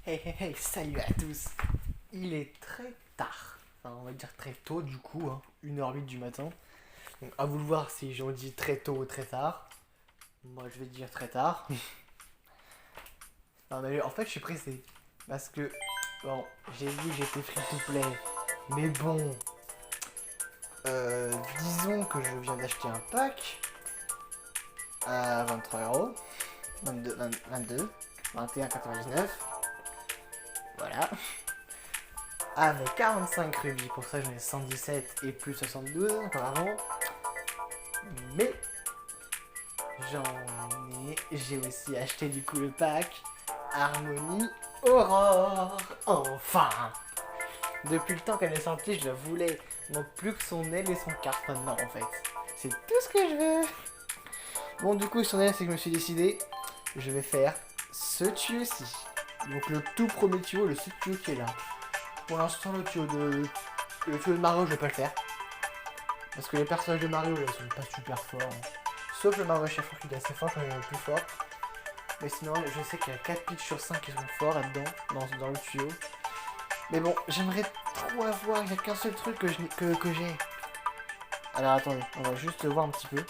Hey hey hey, salut à tous. Il est très tard, enfin on va dire très tôt du coup, 1h08 du matin. Donc à vous de voir si j'en dis très tôt ou très tard. Moi je vais dire très tard. Non mais en fait je suis pressé. Parce que, bon, j'ai dit que j'étais free to play. Mais bon, disons que je viens d'acheter un pack à 23€. 22, 21,99. Voilà. Avec 45 rubis, pour ça j'en ai 117 et plus 72 comme avant. Mais j'ai aussi acheté du coup le pack Harmonie Aurore. Enfin, depuis le temps qu'elle est sortie, je la voulais. Donc plus que son aile et son carte maintenant en fait. C'est tout ce que je veux. Bon du coup son aile c'est que je me suis décidé, je vais faire ce tuyau-ci. Donc le tout premier tuyau, le seul tuyau qui est là. Pour l'instant le tuyau de Mario je vais pas le faire. Parce que les personnages de Mario là ils sont pas super forts. Sauf le Mario Chef qui est assez fort, j'en ai le plus fort. Mais sinon, je sais qu'il y a 4 pitchs sur 5 qui sont forts là-dedans, dans le tuyau. Mais bon, j'aimerais trop avoir, il n'y a qu'un seul truc que j'ai. Alors attendez, on va juste voir un petit peu.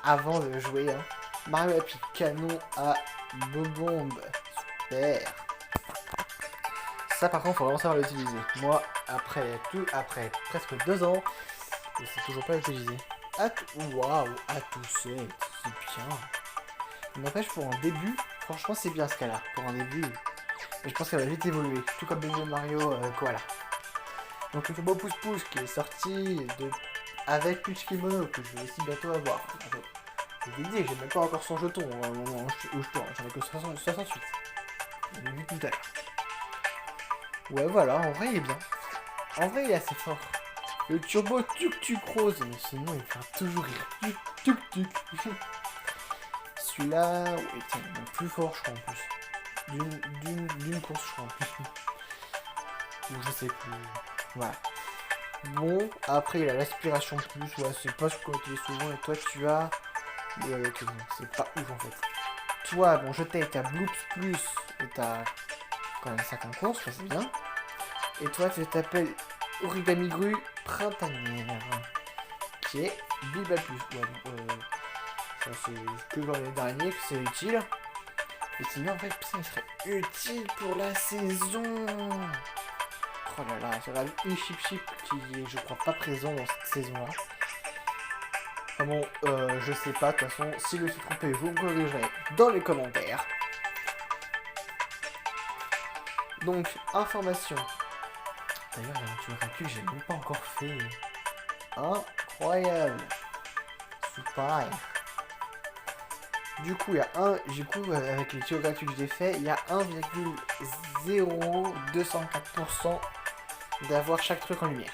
Avant de jouer, Mario Happy, canon à Bobombe. Super. Ça par contre, faut vraiment savoir l'utiliser. Moi, après presque 2 ans, je sais toujours pas l'utiliser. Waouh, à tout c'est bien. N'empêche, pour un début, franchement, c'est bien ce cas-là. Pour un début, mais je pense qu'elle va vite évoluer. Tout comme Baby Mario Koala. Donc, le combo pouce-pouce qui est sorti avec Peach Kimono, que je vais aussi bientôt avoir. Je vous dis, j'ai même pas encore son jeton au moment où je tourne. J'en ai que 68. On l'a vu tout à l'heure. Ouais, voilà, en vrai, il est bien. En vrai, il est assez fort. Le turbo tuk-tuk rose, mais sinon, il fait toujours rire. Tuk-tuk. Celui-là, ouais, tiens, il est plus fort, je crois, en plus. D'une course, je crois, en plus. Ou je sais plus. Voilà. Bon, après, il a l'aspiration plus. Ouais, c'est pas ce qu'on utilise souvent. Et toi, tu as. Ok, non, c'est pas ouf, en fait. Toi, bon, je t'ai, t'as Bloops plus. Et t'as quand même 5 en course, ça c'est bien. Et toi, tu t'appelles Origami Grue Printanière. Qui est Biba plus. Ouais, ça c'est que dans les derniers que c'est utile. Et sinon, en fait, ça serait utile pour la saison. Oh là là, ça va une Chip Chip qui est, je crois, pas présent dans cette saison-là. Ah bon, je sais pas, de toute façon, si je suis trompé, vous me corrigerez dans les commentaires. Donc, information. D'ailleurs, il y a un tuyau gratuit que j'ai même pas encore fait. Incroyable. Super. Du coup, il y a avec les tuyaux gratuits que j'ai fait, il y a 1,0204% d'avoir chaque truc en lumière.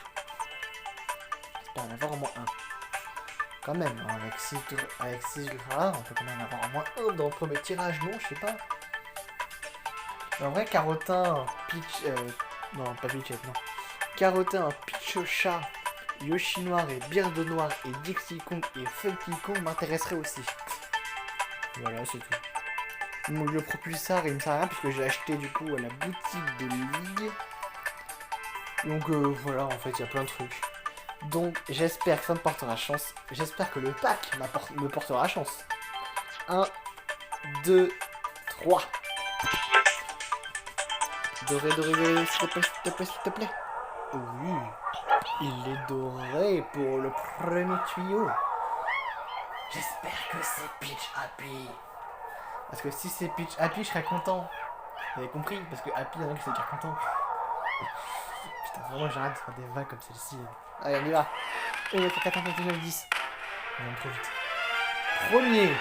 J'espère en avoir au moins un. Quand même, avec 6 rares, on peut quand même avoir au moins un dans le premier tirage, non, je sais pas. Mais en vrai, Carotin, Peach, non, pas Peachette, non. Carotin, Pichocha, Yoshi Noir et Birdo Noir et Dixie Kong et Funky Kong m'intéresseraient aussi. Voilà, c'est tout. Donc le propulsar, il me sert à rien puisque j'ai acheté du coup à la boutique de Ligue. Donc voilà, en fait, il y a plein de trucs. Donc j'espère que ça me portera chance. J'espère que le pack me portera chance. 1, 2, 3. Doré, doré, doré, s'il te plaît, s'il te plaît, s'il te plaît. Oui, il est doré pour le premier tuyau. J'espère que c'est Peach Happy. Parce que si c'est Peach Happy, je serais content. Vous avez compris? Parce que Happy, il y en a qui sont déjà contents. Putain, vraiment, j'arrête de faire des vagues comme celle-ci. Allez, on y va. Et il y a 4, 5, 9, 10. On va trop vite. Premier.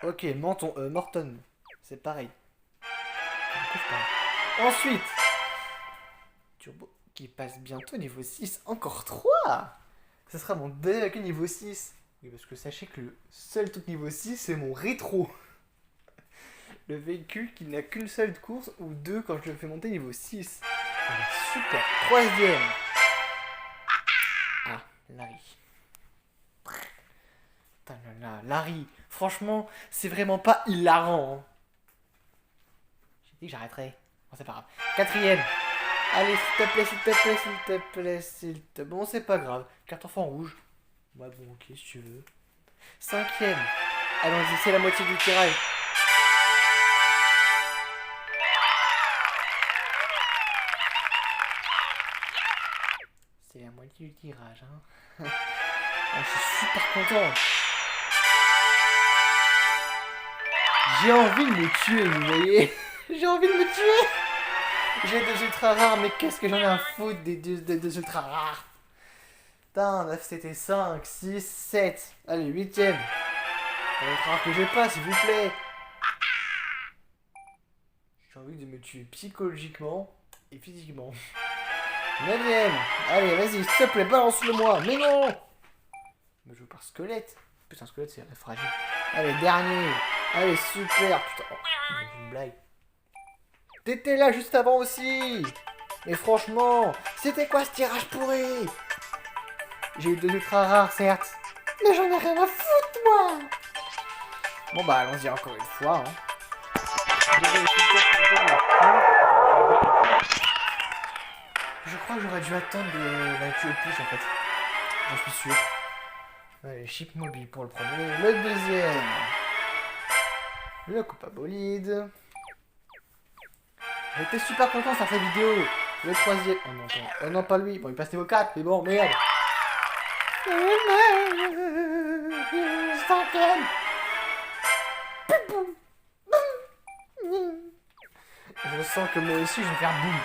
Ok, Morton. C'est pareil. Ensuite, Turbo qui passe bientôt niveau 6. Encore 3. Ce sera mon dernier niveau 6. Oui, parce que sachez que le seul truc niveau 6, c'est mon rétro. Le véhicule qui n'a qu'une seule course ou deux quand je le fais monter niveau 6. Allez, super. Troisième. Ah, Larry. Putain, là, Larry. Franchement, c'est vraiment pas hilarant. dit que j'arrêterai. Bon, c'est pas grave. Quatrième. Allez, s'il te plaît, s'il te plaît, s'il te plaît, s'il te plaît. Bon, c'est pas grave. Carte enfant rouge. Ouais, bon, ok, si tu veux. Cinquième. Allons-y, c'est la moitié du tirage. C'est la moitié du tirage, hein. Ah, je suis super content. J'ai envie de me tuer, vous voyez. J'ai envie de me tuer. J'ai deux ultra rares, mais qu'est-ce que j'en ai à foutre des deux ultra rares. Putain, 9, c'était 5, 6, 7. Allez, 8ème. Ultra rare que j'ai pas, s'il vous plaît. J'ai envie de me tuer psychologiquement et physiquement. 9ème. Allez, vas-y, s'il te plaît, balance-le-moi. Mais non. Me joue par squelette. Putain, squelette, c'est fragile. Allez, dernier. Allez, super. Putain, oh, c'est une blague. T'étais là juste avant aussi. Mais franchement, c'était quoi ce tirage pourri? J'ai eu deux ultra rares, certes. Mais j'en ai rien à foutre, moi. Bon, bah, allons-y encore une fois. Hein. Je crois que j'aurais dû attendre la queue au plus, en fait. J'en suis sûr. Allez, chip mobile pour le premier. Le deuxième. Le Copa Bolide. J'étais super content de faire cette vidéo. Le troisième. Oh non, pas, oh non, pas lui. Bon, il passe niveau 4, mais bon, merde. Cinquième. Je sens que moi aussi, je vais faire boum.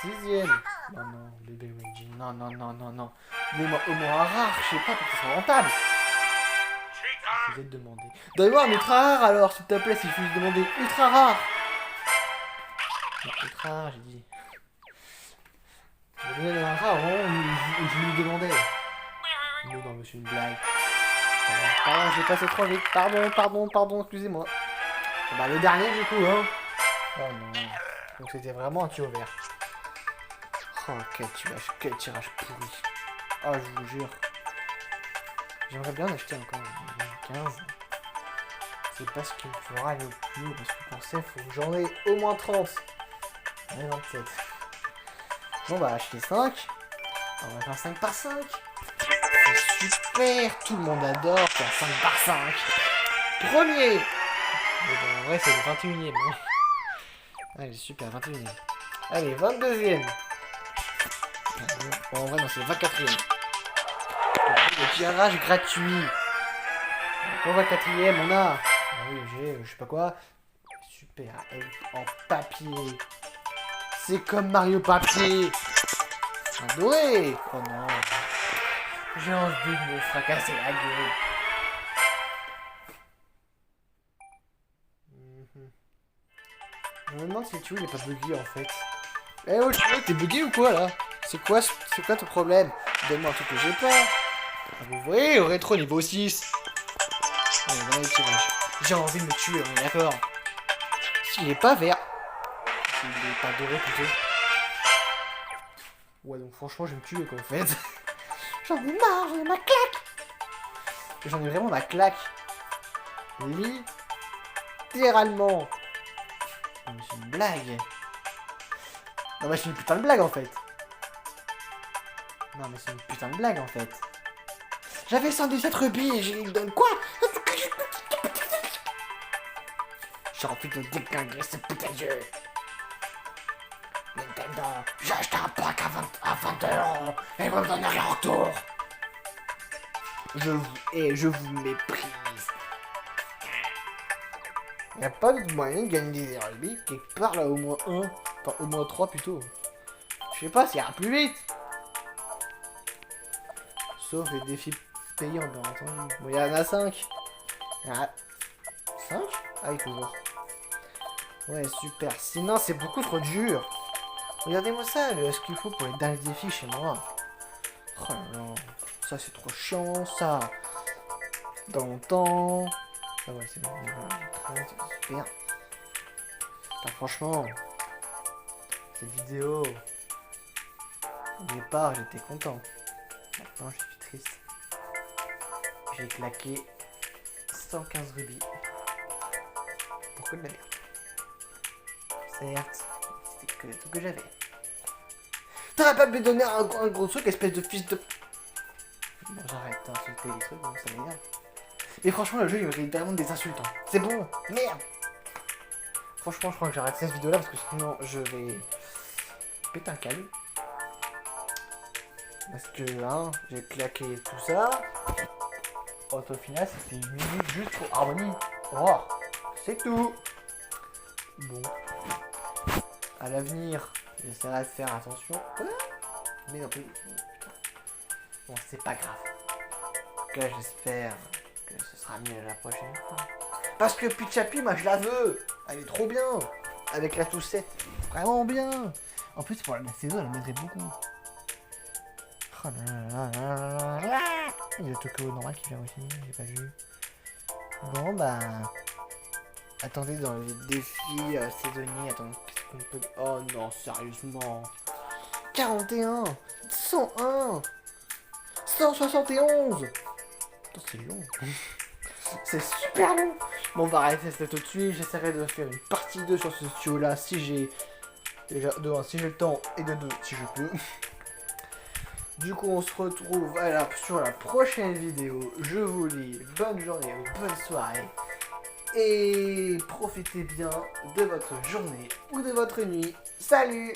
Sixième. Non, non, bébé Luigi. Non, non, non, non, non. Donnez-moi au moins un rare, je sais pas, pour que ce soit rentable. Vous êtes demandé. Donne-moi un ultra rare alors, s'il te plaît, si je puis demander ultra rare. Non, ultra rare, j'ai dit. Je vais donner un rare au moment où je lui demandais. Mais non, monsieur, une blague. Pardon, j'ai passé trop vite. Pardon, excusez-moi. Bah, le dernier, du coup, hein. Oh non. Donc, c'était vraiment un tuyau vert. Oh, quel tirage pourri. Oh, je vous jure. J'aimerais bien en acheter encore 15. C'est pas ce qu'il me fera aller au plus haut, parce que pour ça, il faut que j'en ai au moins 30. Ouais, 27. Bon, bah, acheter 5. On va faire 5 par 5. C'est super. Tout le monde adore faire 5 par 5. Premier. Mais bon, en vrai, c'est le 21ème. Hein. Allez, super, 21ème. Allez, 22ème. Bon, en vrai, non, c'est le 24ème. Le tirage gratuit. Pour le 24ème, on a. Ah oui, j'ai, je sais pas quoi. Super, en papier. C'est comme Mario Papier. Un doré. Oh non. J'ai envie de me fracasser la gueule. Je me demande si le tuyau il est pas bugué en fait. Eh oh, le tuyau, t'es bugué ou quoi là? C'est quoi ton problème? Donne-moi un truc que j'ai pas. Ah, vous voyez, au rétro niveau 6. Allez, dans les tirages. J'ai envie de me tuer, on est d'accord. S'il est pas vert. S'il est pas doré plutôt. Ouais, donc franchement, je vais me tuer quoi en fait. J'en ai marre, j'en ai ma claque. J'en ai vraiment ma claque. Littéralement. Non, mais c'est une blague. Non, mais c'est une putain de blague en fait. Non, mais c'est une putain de blague en fait. J'avais 117 rubis et j'ai donne quoi? J'ai envie de déglinguer ce putain de jeu. Nintendo, j'ai acheté un pack à 20 € et vous me donnez rien en retour. Je vous méprise. Y'a pas de moyen de gagner des rubis quelque part là, au moins 1. Enfin, au moins 3 plutôt. Je sais pas, ça ira plus vite. Sauf les défis payants, bien entendu. Bon, il y en a 5. Il y en a 5? Ah oui, toujours. Ouais, super. Sinon, c'est beaucoup trop dur. Regardez-moi ça, ce qu'il faut pour les derniers défis chez moi. Oh là là. Ça, c'est trop chiant, ça. Dans longtemps. Ah ouais, c'est bon. C'est super. Putain, franchement, cette vidéo, au départ, j'étais content. Maintenant, je suis triste. J'ai claqué 115 rubis. Pourquoi de la merde? Certes, c'était que les trucs que j'avais. T'aurais pas pu me donner un gros truc, espèce de fils de... Bon, j'arrête d'insulter les trucs, bon, ça m'énerve. Et franchement, le jeu, il me fait littéralement des insultes. Hein. C'est bon, merde. Franchement, je crois que j'arrête cette vidéo-là, parce que sinon, je vais... péter un câble. Parce que, hein, j'ai claqué tout ça. Au final, c'était une minute juste pour Harmonie. Oh, c'est tout. Bon. À l'avenir, j'essaierai de faire attention. Mais non plus. Bon, c'est pas grave. Que j'espère que ce sera mieux la prochaine fois. Parce que Pichapi, moi je la veux. Elle est trop bien. Avec la toussette. Vraiment bien. En plus, pour la saison, elle m'aiderait beaucoup. Oh là là là là là. Il y a le Tokyo normal qui vient aussi, j'ai pas vu. Bon bah... Attendez dans les défis saisonniers, attendez, qu'est-ce qu'on peut... Oh non, sérieusement. 41, 101, 171. Putain, c'est long. C'est super long. Bon, on va arrêter ça tout de suite. J'essaierai de faire une partie 2 sur ce studio-là si j'ai... Déjà, de 1, si j'ai le temps, et de 2, si je peux. Du coup, on se retrouve sur la prochaine vidéo. Je vous dis bonne journée ou bonne soirée. Et profitez bien de votre journée ou de votre nuit. Salut!